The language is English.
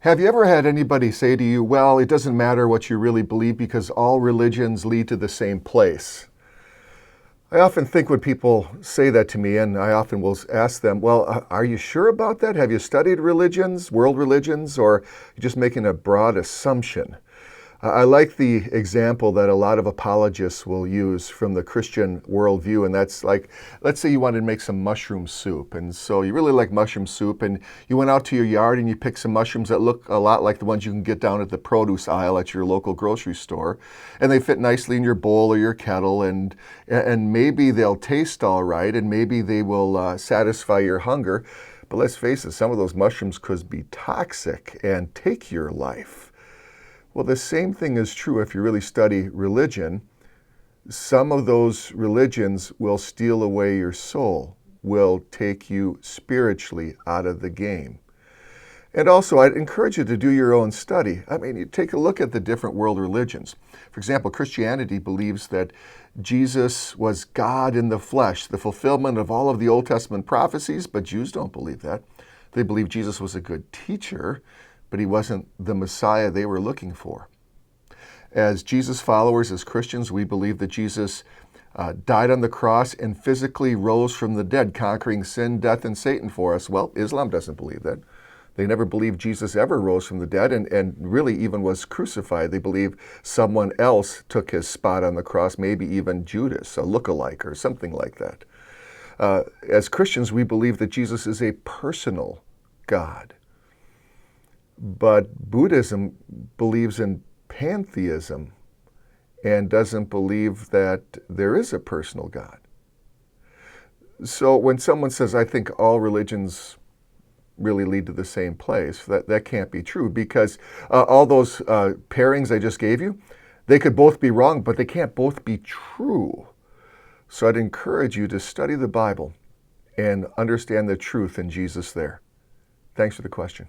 Have you ever had anybody say to you, well, it doesn't matter what you really believe because all religions lead to the same place? I often think when people say that to me, and I often will ask them, well, are you sure about that? Have you studied religions, world religions, or are you just making a broad assumption? I like the example that a lot of apologists will use from the Christian worldview, and that's like, let's say you wanted to make some mushroom soup, and so you really like mushroom soup, and you went out to your yard and you picked some mushrooms that look a lot like the ones you can get down at the produce aisle at your local grocery store, and they fit nicely in your bowl or your kettle, and maybe they'll taste all right, and maybe they will satisfy your hunger, but let's face it, some of those mushrooms could be toxic and take your life. Well, the same thing is true if you really study religion. Some of those religions will steal away your soul, will take you spiritually out of the game. And also, I'd encourage you to do your own study. I mean, you take a look at the different world religions. For example, Christianity believes that Jesus was God in the flesh, the fulfillment of all of the Old Testament prophecies, but Jews don't believe that. They believe Jesus was a good teacher, but he wasn't the Messiah they were looking for. As Jesus followers, as Christians, we believe that Jesus died on the cross and physically rose from the dead, conquering sin, death, and Satan for us. Well, Islam doesn't believe that. They never believed Jesus ever rose from the dead and really even was crucified. They believe someone else took his spot on the cross, maybe even Judas, a lookalike or something like that. As Christians, we believe that Jesus is a personal God. But Buddhism believes in pantheism and doesn't believe that there is a personal God. So when someone says, I think all religions really lead to the same place, that can't be true because all those pairings I just gave you, they could both be wrong, but they can't both be true. So I'd encourage you to study the Bible and understand the truth in Jesus there. Thanks for the question.